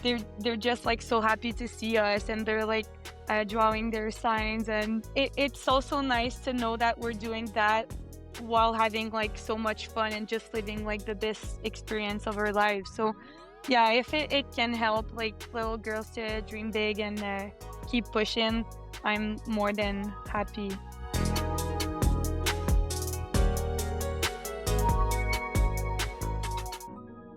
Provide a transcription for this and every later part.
they're just like so happy to see us, and they're like drawing their signs, and it's also nice to know that we're doing that while having like so much fun and just living like the best experience of our lives. So yeah, if it can help like little girls to dream big and keep pushing, I'm more than happy.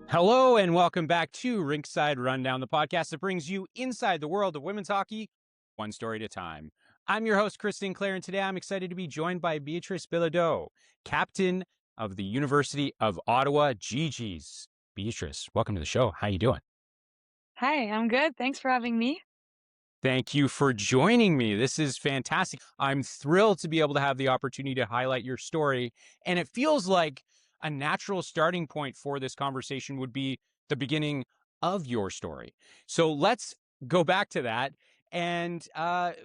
Hello and welcome back to Rinkside Rundown, the podcast that brings you inside the world of women's hockey, one story at a time. I'm your host, Kristen Clare, and today I'm excited to be joined by Béatrice Bilodeau, captain of the University of Ottawa GGs. Béatrice, welcome to the show. How you doing? Hi, I'm good. Thanks for having me. Thank you for joining me. This is fantastic. I'm thrilled to be able to have the opportunity to highlight your story, and it feels like a natural starting point for this conversation would be the beginning of your story. So let's go back to that and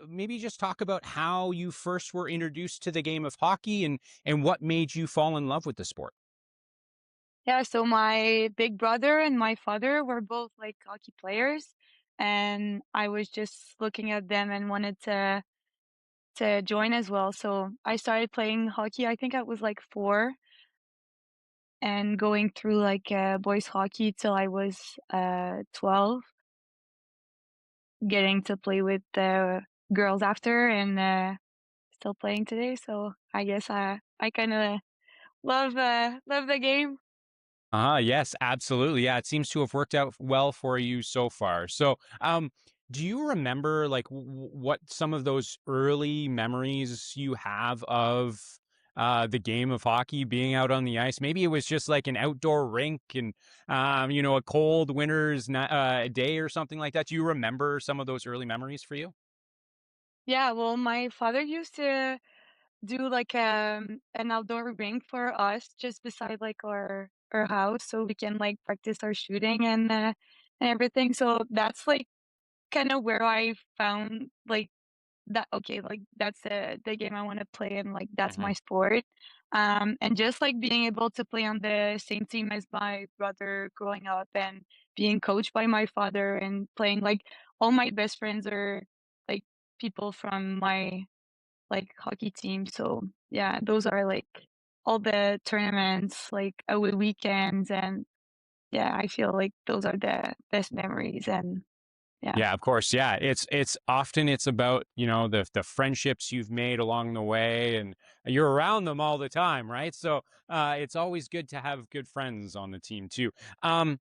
maybe just talk about how you first were introduced to the game of hockey and what made you fall in love with the sport. Yeah, so my big brother and my father were both like hockey players, and I was just looking at them and wanted to join as well. So I started playing hockey. I think I was like 4, and going through like boys hockey till I was 12, getting to play with the girls after, and still playing today. So I guess I kind of love the game. Yes, absolutely. Yeah, it seems to have worked out well for you so far. So, do you remember like what some of those early memories you have of the game of hockey being out on the ice? Maybe it was just like an outdoor rink and a cold winter's day or something like that. Do you remember some of those early memories for you? Yeah, well, my father used to do like an outdoor rink for us just beside like our house, so we can like practice our shooting and everything. So that's like kind of where I found like that, okay, like that's the game I want to play, and like that's my sport. And just like being able to play on the same team as my brother growing up, and being coached by my father, and playing like all my best friends are like people from my like hockey team. So yeah, those are like all the tournaments, like away weekends, and yeah, I feel like those are the best memories. And yeah. Yeah, of course. Yeah, it's often it's about, the friendships you've made along the way and you're around them all the time, right? So, it's always good to have good friends on the team too. Um,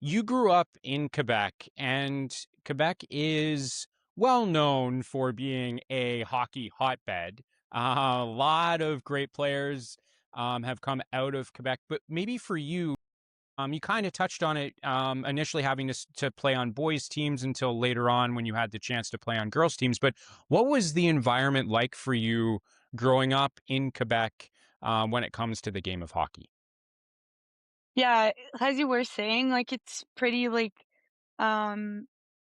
you grew up in Quebec, and Quebec is well known for being a hockey hotbed. A lot of great players have come out of Quebec, but maybe for you, you kind of touched on it, initially having to play on boys' teams until later on when you had the chance to play on girls' teams. But what was the environment like for you growing up in Quebec when it comes to the game of hockey? Yeah, as you were saying, like um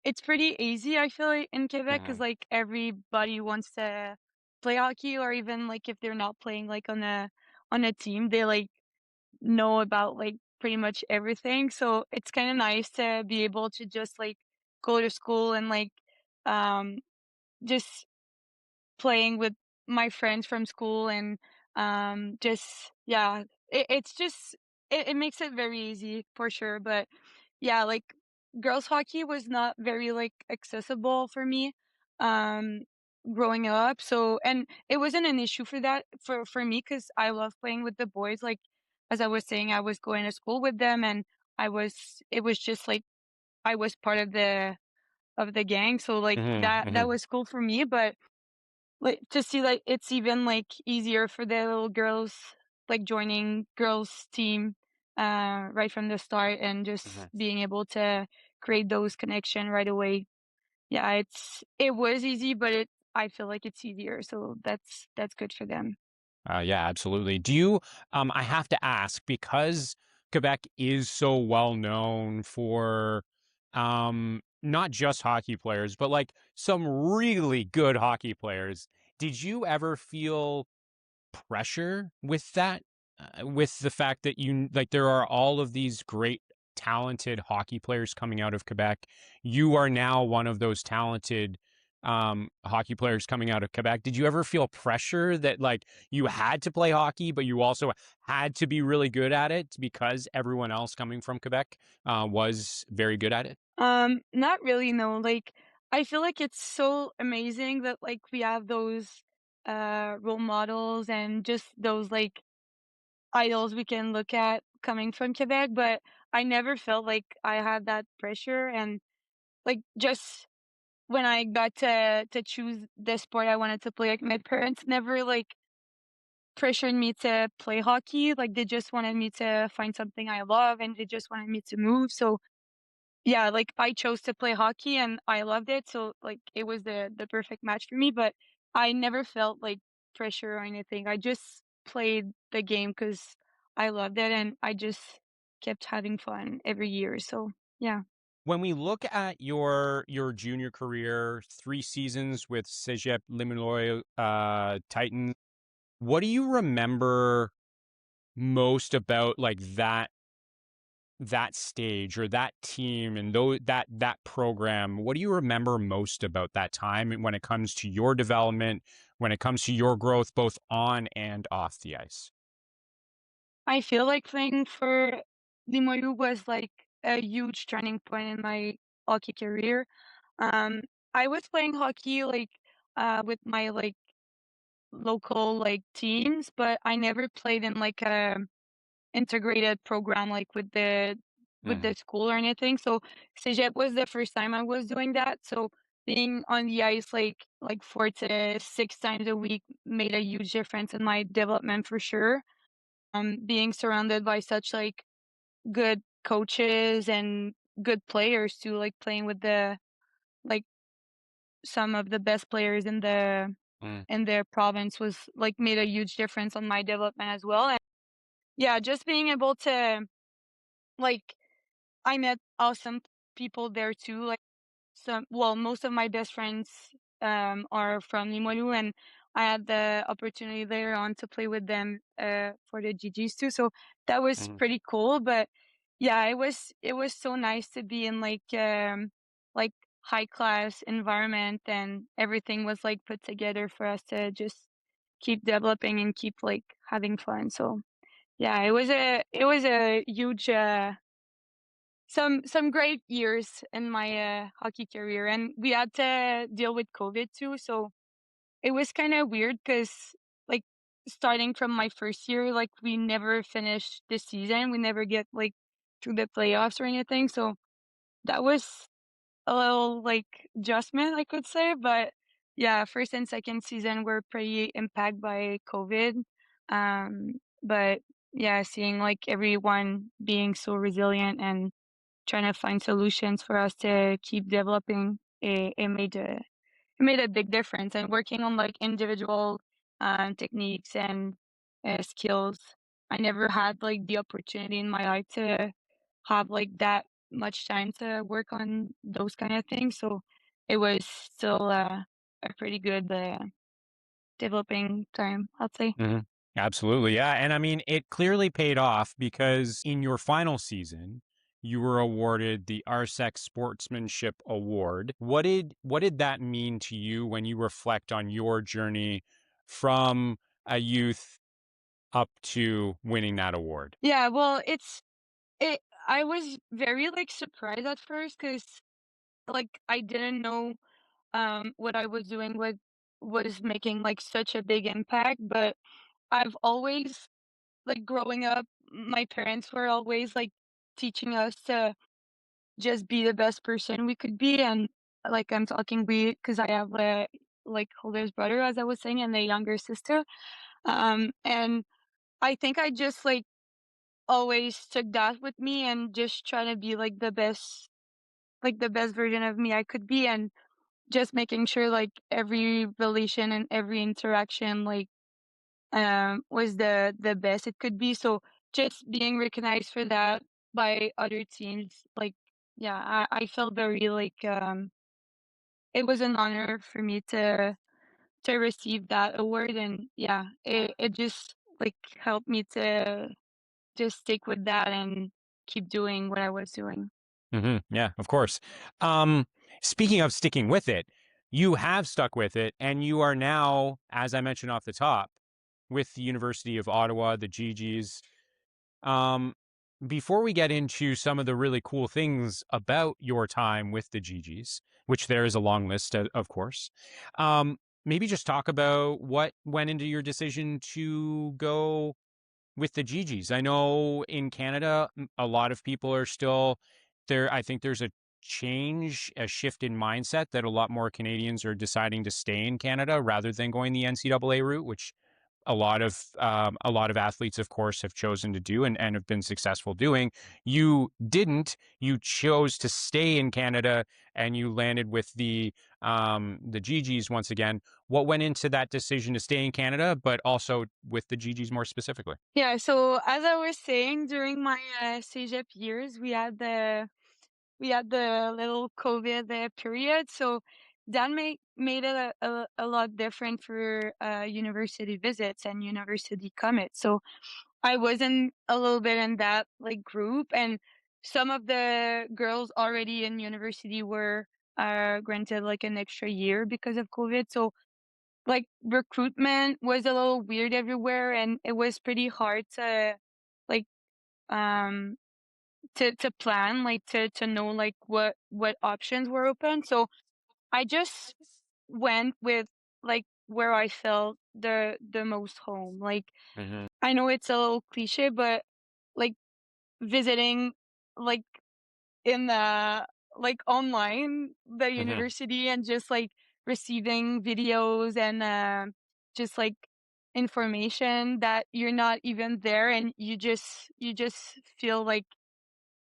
it's pretty easy, I feel like, in Quebec, because Mhm. like everybody wants to play hockey, or even like if they're not playing like on a team, they like know about like pretty much everything. So it's kind of nice to be able to just like go to school and like um just playing with my friends from school, and just yeah, it's just it makes it very easy for sure. But yeah, like girls hockey was not very like accessible for me um growing up. So, and it wasn't an issue for that for me, because I love playing with the boys. Like as I was saying, I was going to school with them, and it was just like I was part of the gang. So like Hmm. that Hmm. was cool for me. But like to see like it's even like easier for the little girls, like joining girls team right from the start, and just being able to create those connection right away. Yeah, it was easy, but I feel like it's easier, so that's good for them. Yeah, absolutely. Do you, I have to ask, because Quebec is so well known for not just hockey players, but like some really good hockey players. Did you ever feel pressure with that? With the fact that like there are all of these great talented hockey players coming out of Quebec. You are now one of those talented hockey players coming out of Quebec. Did you ever feel pressure that like you had to play hockey, but you also had to be really good at it because everyone else coming from Quebec was very good at it? Not really, no. Like, I feel like it's so amazing that like we have those role models and just those like idols we can look at coming from Quebec, but I never felt like I had that pressure and like just when I got to choose the sport I wanted to play, like my parents never like pressured me to play hockey. Like they just wanted me to find something I love and they just wanted me to move. So yeah, like, I chose to play hockey and I loved it, so, like, it was the perfect match for me, but I never felt, like, pressure or anything. I just played the game because I loved it, and I just kept having fun every year, so, yeah. When we look at your junior career, 3 seasons with Cégep Limoilou, Titans, what do you remember most about, like, that stage or that team and that program? What do you remember most about that time and when it comes to your development, when it comes to your growth both on and off the ice? I feel like playing for Limoilou was, like, a huge turning point in my hockey career. Um, I was playing hockey, like, with my, like, local, like, teams, but I never played in, like, a integrated program, like, with Mhm, the school or anything, so Cégep was the first time I was doing that, so being on the ice, like, 4 to 6 times a week made a huge difference in my development for sure. Being surrounded by such, like, good coaches and good players too, like, playing with like, some of the best players mm. in the province was, like, made a huge difference on my development as well, and yeah, just being able to, like I met awesome people there too, like, most of my best friends, are from Limoilou, and I had the opportunity later on to play with them, for the GGs too, so that was Mhm. pretty cool, but yeah, it was so nice to be in, like, high class environment, and everything was, like, put together for us to just keep developing and keep, like, having fun, so yeah, it was a huge, some great years in my, hockey career, and we had to deal with COVID too, so it was kinda weird because, like, starting from my first year, like, we never finished the season, we never get, like, through the playoffs or anything, so that was a little, like, adjustment, I could say, but yeah, first and second season were pretty impacted by COVID, but yeah, seeing, like, everyone being so resilient and trying to find solutions for us to keep developing, it made a big difference, and working on, like, individual, techniques and, skills. I never had, like, the opportunity in my life to have, like, that much time to work on those kind of things, so it was still, a pretty good, developing time, I'd say. Mhm. Absolutely, yeah, and I mean, it clearly paid off because in your final season, you were awarded the RSEC Sportsmanship Award. What did that mean to you when you reflect on your journey from a youth up to winning that award? Yeah, well, it I was very, like, surprised at first because like, I didn't know what I was doing was making, like, such a big impact, but I've always like, growing up, my parents were always, like, teaching us to just be the best person we could be, and, like, I'm talking we because I have a, like, oldest brother, as I was saying, and a younger sister, and I think I just, like, always took that with me and just try to be, like, the best version of me I could be, and just making sure, like, every relation and every interaction, like, was the best it could be, so just being recognized for that by other teams, like, yeah, I felt very, like, it was an honor for me to receive that award, and yeah, it just, like, helped me to just stick with that and keep doing what I was doing. Yeah, of course. Um, Speaking of sticking with it, you have stuck with it, and you are now, as I mentioned off the top, with the University of Ottawa, the GGs. Um, Before we get into some of the really cool things about your time with the GGs, which there is a long list, of course, maybe just talk about what went into your decision to go with the GGs. I know in Canada, a lot of people are still there. I think there's a shift in mindset that a lot more Canadians are deciding to stay in Canada rather than going the NCAA route, which a lot of athletes, of course, have chosen to do and have been successful doing. You didn't. You chose to stay in Canada, and you landed with the GGs once again. What went into that decision to stay in Canada, but also with the GGs more specifically? Yeah, so as I was saying, during my CEGEP years, we had the little COVID period, so that made it a lot different for university visits and university commits. So I was in a little bit in that like group, and some of the girls already in university were granted like an extra year because of COVID. So like recruitment was a little weird everywhere, and it was pretty hard to like um to plan, like to know like what options were open. So I just went with like where I felt the most home. Like Hmm. I know it's a little cliche, but like visiting like in the like online the Hmm. university and just like receiving videos and just like information that you're not even there, and you just feel like,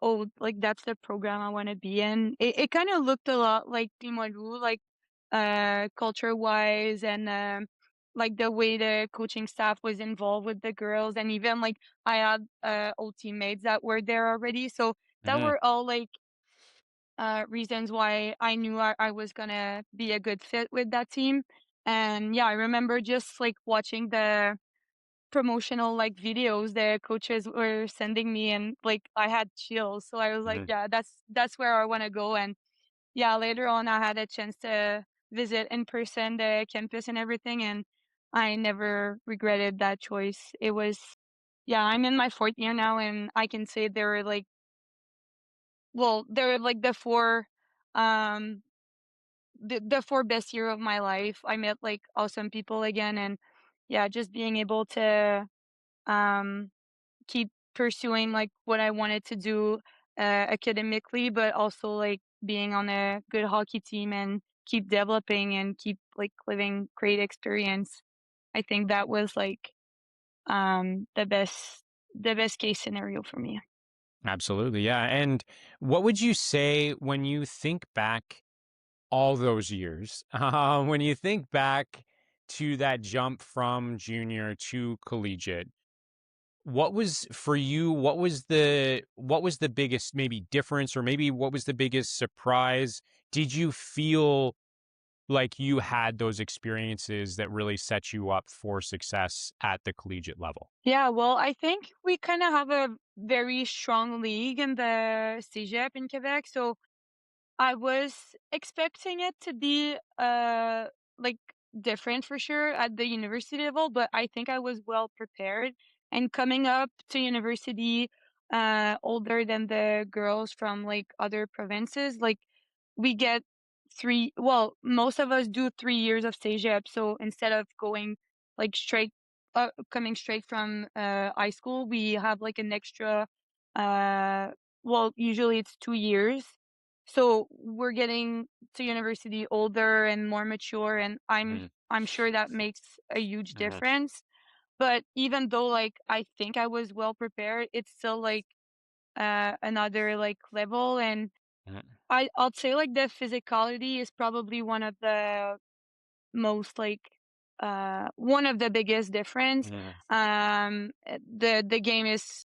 oh, like that's the program I want to be in. It kind of looked a lot like Timaru, like culture wise, and like the way the coaching staff was involved with the girls, and even like I had old teammates that were there already, so that Hmm. were all like reasons why I knew I was gonna be a good fit with that team. And yeah, I remember just like watching the promotional like videos the coaches were sending me, and like I had chills. So I was like, Hmm. yeah, that's where I want to go. And yeah, later on I had a chance to visit in person the campus and everything, and I never regretted that choice. It was, yeah, I'm in my fourth year now, and I can say they were like, well, they were like um the four best year of my life. I met like awesome people again, and yeah, just being able to um keep pursuing like what I wanted to do academically, but also like being on a good hockey team and keep developing and keep like living great experience. I think that was like the best case scenario for me. Absolutely, yeah. And what would you say when you think back all those years, when you think back to that jump from junior to collegiate? What was for you, what was the biggest maybe difference, or maybe what was the biggest surprise? Did you feel like you had those experiences that really set you up for success at the collegiate level? Yeah, well, I think we kind of have a very strong league in the CEGEP in Quebec, so I was expecting it to be like different for sure at the university level, but I think I was well prepared. And coming up to university older than the girls from like other provinces, like we get most of us do 3 years of CEGEP. So instead of going like coming straight from high school, we have like an extra usually it's 2 years, so we're getting to university older and more mature, and Mhm. I'm sure that makes a huge Mhm. difference. But even though like I think I was well prepared, it's still like another like level. And Mhm. I'll say like the physicality is probably one of the most like one of the biggest difference. Mhm. The game is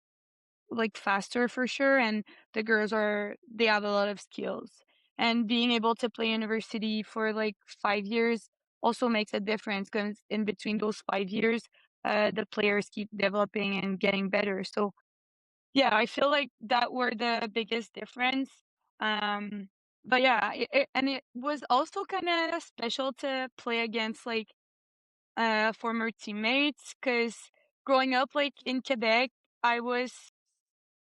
like faster for sure, and they have a lot of skills, and being able to play university for like 5 years also makes a difference, because in between those 5 years the players keep developing and getting better. So Yeah, I feel like that were the biggest difference. Um, but yeah, and it was also kind of special to play against like former teammates because growing up like in Quebec, I was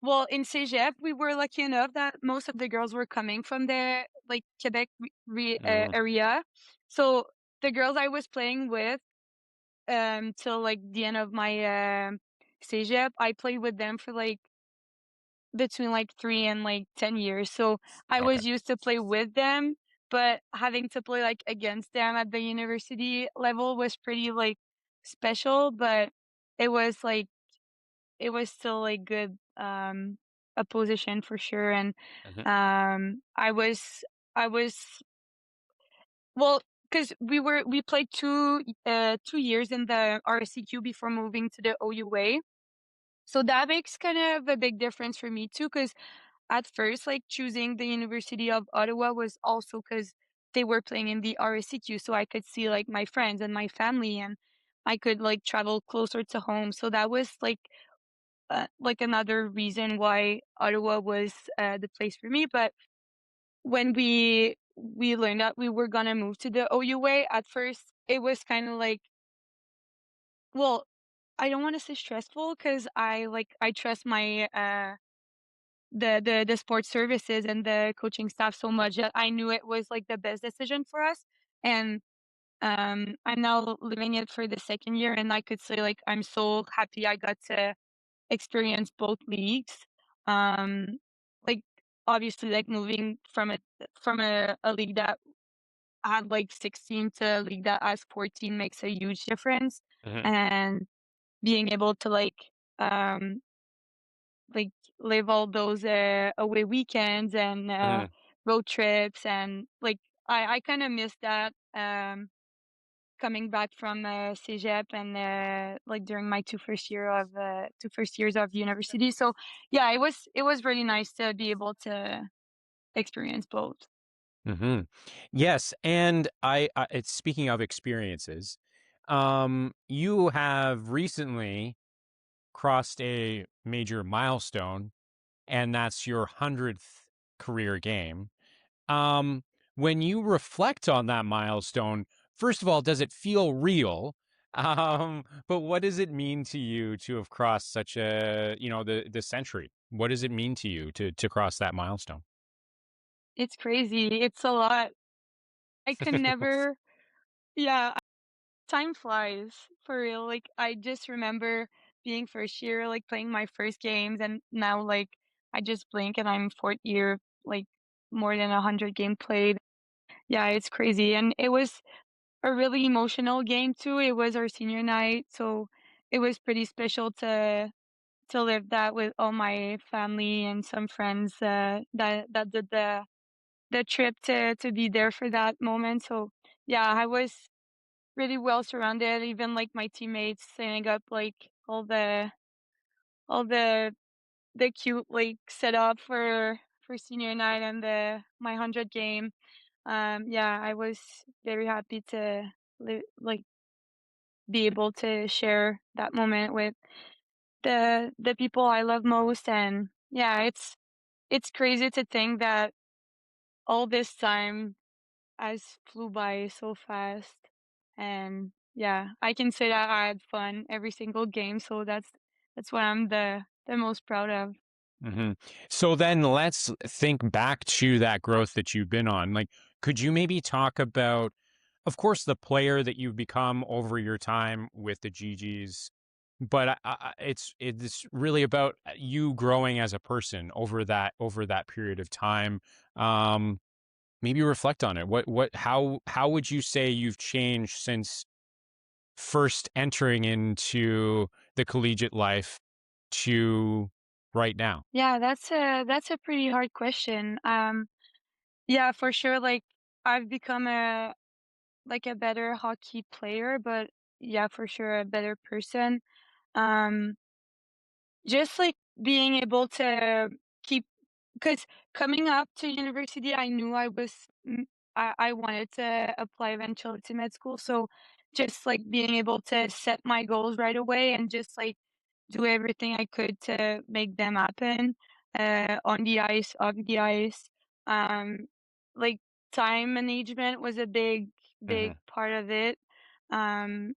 well in Cégep. We were lucky enough that most of the girls were coming from the like Quebec Mm, area, so the girls I was playing with till like the end of my Cégep, I played with them for like between like 3 and like 10 years. So I okay. was used to play with them, but having to play like against them at the university level was pretty like special, but it was like it was still like good opposition for sure. And Mhm, I was well because we played 2 years in the RSCQ before moving to the OUA. So that makes kind of a big difference for me too, because at first, like, choosing the University of Ottawa was also because they were playing in the RSCQ, so I could see, like, my friends and my family, and I could, like, travel closer to home, so that was, like, another reason why Ottawa was, the place for me. But when we learned that we were gonna move to the OUA, at first, it was kinda like well, I don't wanna say stressful because I trust my, the sports services and the coaching staff so much that I knew it was like the best decision for us. And I'm now living it for the second year, and I could say like I'm so happy I got to experience both leagues. Um, like obviously, like moving from a league that had like 16 to a league that has 14 makes a huge difference, mhm, and being able to um like, live all those, away weekends and, mhm, road trips and, like, I kinda miss that, coming back from, Cégep and, like, during my 2 first years of university, so, yeah, it was really nice to be able to experience both. mhm. Yes, and it's speaking of experiences, you have recently crossed a major milestone, and that's your 100th career game. Um, when you reflect on that milestone, first of all, does it feel real? But what does it mean to you to have crossed such a, the century? What does it mean to you to cross that milestone? It's crazy, it's a lot. I could never yeah, time flies, for real, like, I just remember being first year, like, playing my first games, and now, like, I just blink and I'm 4th year, like, more than 100 game played. Yeah, it's crazy, and it was a really emotional game too, it was our senior night, so it was pretty special to live that with all my family and some friends, that did the trip to be there for that moment, so, yeah, I was really well surrounded, even, like, my teammates setting up, like, all the the cute, like, setup for senior night and my 100 game. Yeah, I was very happy to like, be able to share that moment with the people I love most, and, yeah, it's crazy to think that all this time has flew by so fast. And yeah, I can say that I had fun every single game, so that's what I'm the most proud of. Mhm. So then let's think back to that growth that you've been on. Like, could you maybe talk about, of course, the player that you've become over your time with the GGs, but it's really about you growing as a person over that period of time. Um, Maybe reflect on it. How would you say you've changed since first entering into the collegiate life to right now? Yeah, that's a pretty hard question. Yeah, for sure, like, I've become a better hockey player, but yeah, for sure a better person. Um, just, like, being able to keep, because coming up to university, I knew I wanted to apply eventually to med school, so just, like, being able to set my goals right away and just, like, do everything I could to make them happen, on the ice, off the ice. Um, like, time management was a big Hmm. part of it. Um,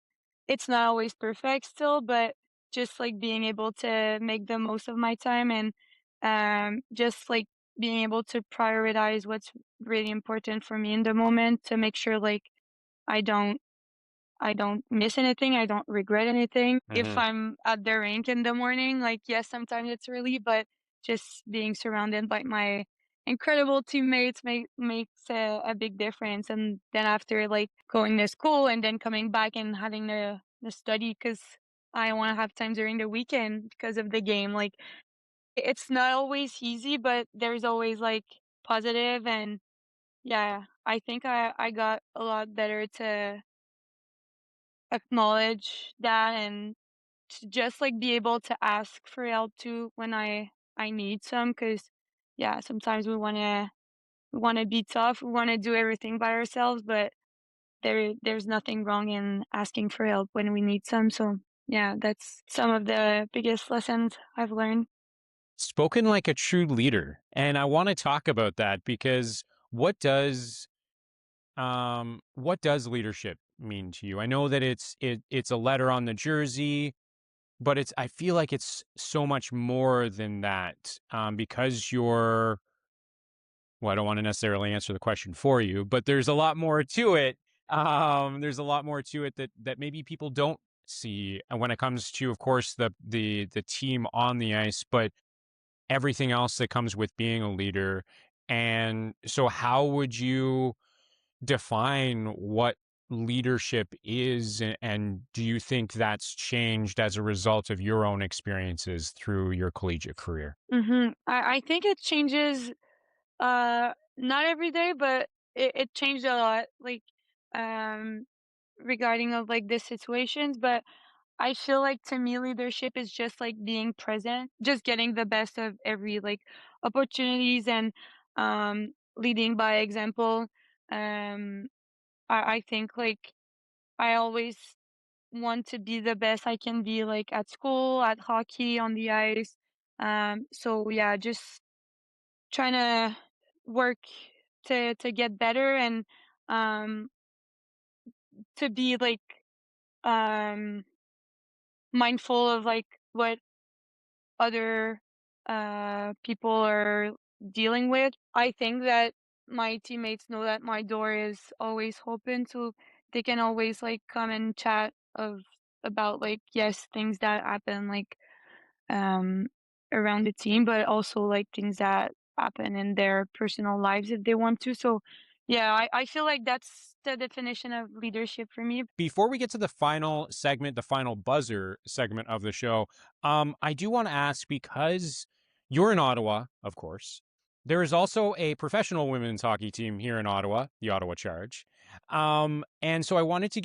it's not always perfect still, but just, like, being able to make the most of my time and, just, like, being able to prioritize what's really important for me in the moment to make sure, like, I don't I don't miss anything, I don't regret anything. If Hmm. I'm at the rink in the morning, like, yes, sometimes it's early, but just being surrounded by my incredible teammates makes a big difference. And then after, like, going to school and then coming back and having the study because I wanna have time during the weekend because of the game, like, it's not always easy, but there's always, like, positive and yeah, I think I got a lot better to acknowledge that and to just, like, be able to ask for help too when I need some. Cause yeah, sometimes we wanna be tough, we wanna do everything by ourselves, but there's nothing wrong in asking for help when we need some, so, yeah, that's some of the biggest lessons I've learned. Spoken like a true leader. And I want to talk about that because what does what does leadership mean to you? I know that it's a letter on the jersey, but it's I feel like it's so much more than that. Because you're well, I don't want to necessarily answer the question for you, but there's a lot more to it. There's a lot more to it that maybe people don't see when it comes to, of course, the team on the ice, but everything else that comes with being a leader. And so, how would you define what leadership is? And do you think that's changed as a result of your own experiences through your collegiate career? I think it changes, not every day, but it changed a lot, like, um, regarding of, like, the situations, but I feel like to me leadership is just like being present, just getting the best of every like opportunities and leading by example. Um I think like I always want to be the best I can be like at school, at hockey, on the ice. So yeah, just trying to work to get better and um to be like um mindful of like what other people are dealing with. I think that my teammates know that my door is always open, so they can always like come and chat of about like yes things that happen like um around the team, but also like things that happen in their personal lives if they want to. So yeah, I feel like that's the definition of leadership for me. Before we get to the final segment, the final buzzer segment of the show, I do want to ask because you're in Ottawa, of course. There is also a professional women's hockey team here in Ottawa, the Ottawa Charge. And so I wanted to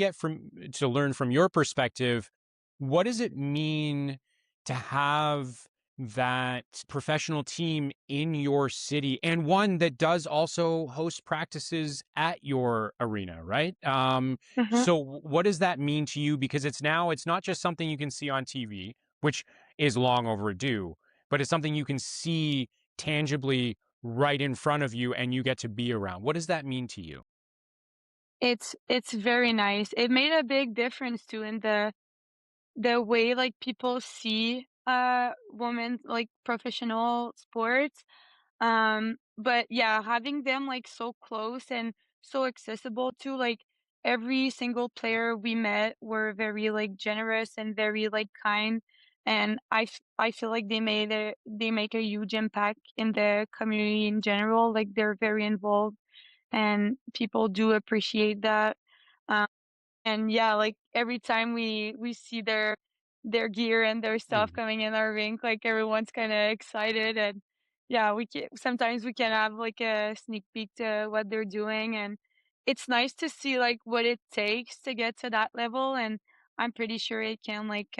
to learn from your perspective, what does it mean to have that professional team in your city and one that does also host practices at your arena, right? Mhm. So what does that mean to you? Because it's not just something you can see on TV, which is long overdue, but it's something you can see tangibly right in front of you and you get to be around. What does that mean to you? It's very nice. It made a big difference too in the way, like, people see, women, like, professional sports, but yeah, having them, like, so close and so accessible to, like, every single player we met were very, like, generous and very, like, kind, and I feel like they make a huge impact in the community in general, like, they're very involved, and people do appreciate that, um and yeah, like every time we see their gear and their stuff Mhm. coming in our rink, like everyone's kind of excited and yeah, sometimes we can have like a sneak peek to what they're doing and it's nice to see like what it takes to get to that level and I'm pretty sure it can like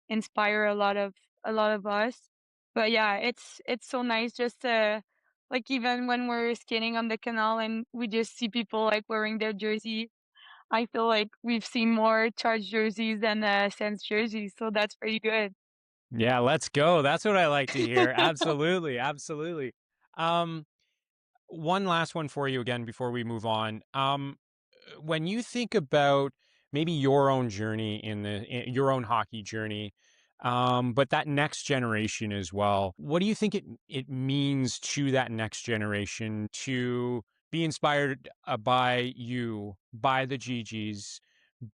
inspire a lot of us. But yeah, it's so nice just to like even when we're skating on the canal and we just see people like wearing their jersey I feel like we've seen more Charged jerseys than, Sens jerseys, so that's pretty good. Yeah, let's go. That's what I like to hear. Absolutely, absolutely. Um, One last one for you again before we move on. When you think about maybe your own journey your own hockey journey, but that next generation as well, what do you think it means to that next generation to be inspired by you, by the GGs,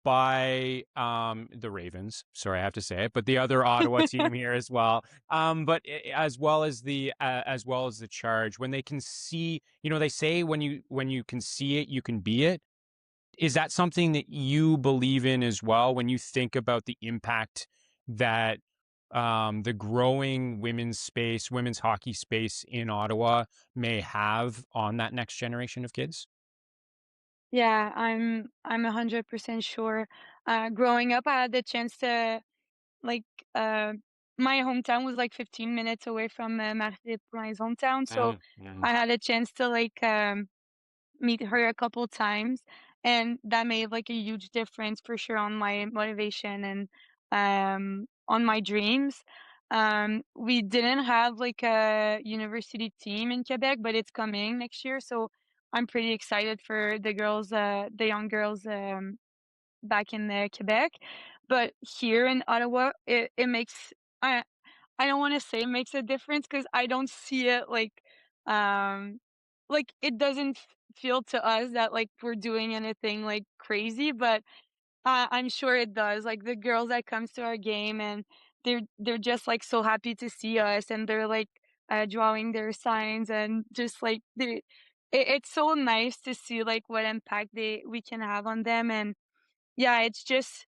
by the Ravens? Sorry, I have to say it, but the other Ottawa team here as well. But as well as the Charge, when they can see, they say when you can see it, you can be it. Is that something that you believe in as well when you think about the impact that the growing women's hockey space in Ottawa may have on that next generation of kids? Yeah, I'm 100% sure. Growing up, I had the chance to like uh my hometown was like 15 minutes away from Marseille's hometown, so Mhm. I had a chance to meet her a couple times, and that made like a huge difference for sure on my motivation and on my dreams. We didn't have like a university team in Quebec, but it's coming next year, so I'm pretty excited for the young girls back in Quebec. But here in Ottawa, it makes I I don't want to say it makes a difference because I don't see it um it doesn't feel to us that like we're doing anything like crazy, but I'm sure it does. Like the girls that comes to our game and they're just like so happy to see us and they're like drawing their signs and just like it's so nice to see like what impact they we can have on them. And yeah, it's just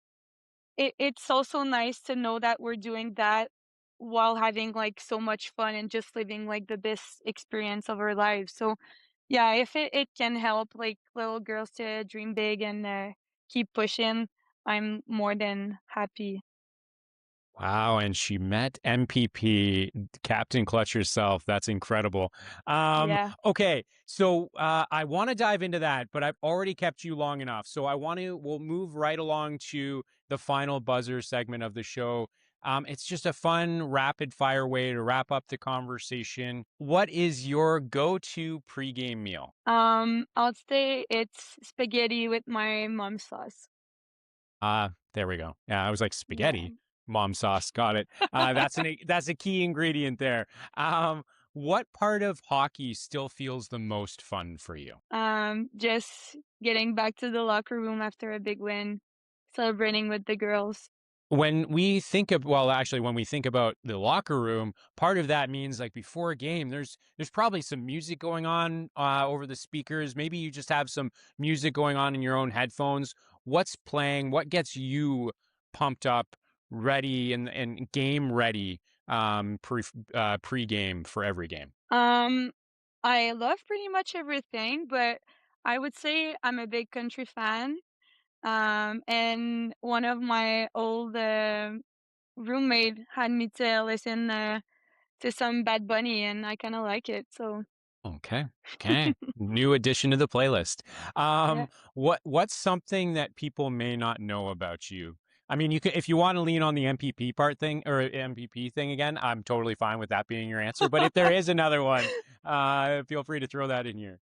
it's also nice to know that we're doing that while having, like, so much fun and just living, like, the best experience of our lives. So, yeah, if it can help, like, little girls to dream big and, keep pushing, I'm more than happy. Wow, and she met MPP, Captain Clutch herself. That's incredible. Yeah. Okay, so I want to dive into that, but I've already kept you long enough. So we'll move right along to the final buzzer segment of the show. It's just a fun, rapid fire way to wrap up the conversation. What is your go-to pregame meal? I'll say it's spaghetti with my mom's sauce. There we go. Yeah, I was like Yeah. spaghetti, mom sauce. Got it. That's a key ingredient there. Um, what part of hockey still feels the most fun for you? Just getting back to the locker room after a big win, celebrating with the girls. When we think about the locker room, part of that means like before a game, there's probably some music going on over the speakers. Maybe you just have some music going on in your own headphones. What's playing? What gets you pumped up, ready and game ready pre-game for every game? Um, I love pretty much everything, but I would say I'm a big country fan. And one of my old roommate had me to listen to some Bad Bunny, and I kind of like it. So Okay. Okay. New addition to the playlist. yeah, What's something that people may not know about you? I mean, you can if you want to lean on the MPP part thing or MPP thing again, I'm totally fine with that being your answer. But if there is another one, feel free to throw that in here.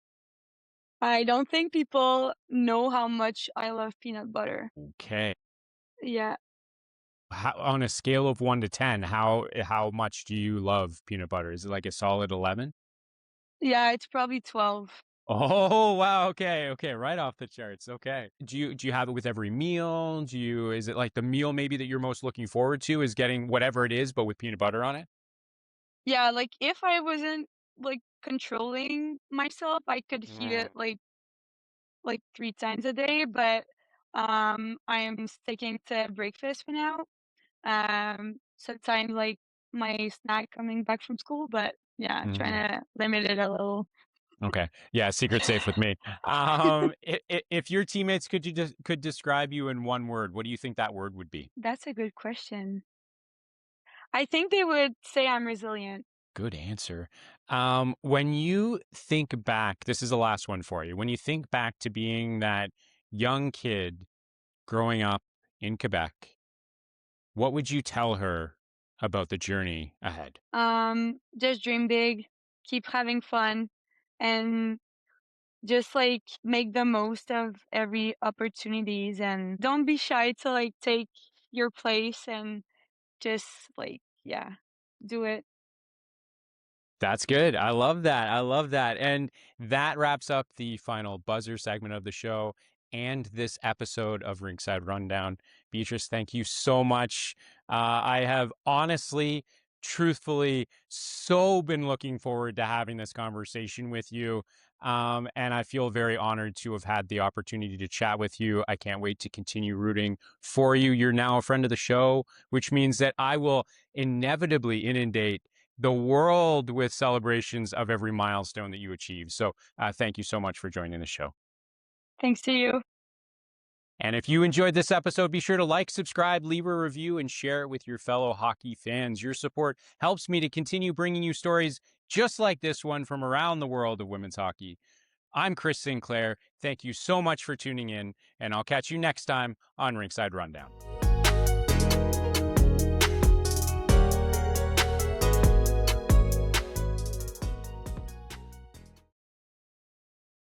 I don't think people know how much I love peanut butter. Okay. Yeah, On a scale of 1 to 10, how much do you love peanut butter? Is it like a solid 11? yeah, it's probably 12. Oh, wow, okay, okay, right off the charts, okay. Do you have it with every meal? Is it like the meal maybe that you're most looking forward to is getting whatever it is, but with peanut butter on it? Yeah, like if I wasn't like controlling myself, I could heat it Mm, like 3 times a day, but, I'm sticking to breakfast for now. Sometimes, like, my snack coming back from school, but yeah, mhm. trying to limit it a little. Okay. Yeah, secret safe with me. If your teammates could describe you in one word, what do you think that word would be? That's a good question. I think they would say I'm resilient. Good answer. When you think back, this is the last one for you. When you think back to being that young kid growing up in Quebec, what would you tell her about the journey ahead? Just dream big, keep having fun, and just like make the most of every opportunities and don't be shy to like take your place and just like yeah, do it. That's good. I love that. I love that. And that wraps up the final buzzer segment of the show and this episode of Rinkside Rundown. Beatrice, thank you so much. I have honestly, truthfully, so been looking forward to having this conversation with you. And I feel very honored to have had the opportunity to chat with you. I can't wait to continue rooting for you. You're now a friend of the show, which means that I will inevitably inundate the world with celebrations of every milestone that you achieve. So thank you so much for joining the show. Thanks to you. And if you enjoyed this episode, be sure to like, subscribe, leave a review, and share it with your fellow hockey fans. Your support helps me to continue bringing you stories just like this one from around the world of women's hockey. I'm Chris Sinclair. Thank you so much for tuning in, and I'll catch you next time on Rinkside Rundown.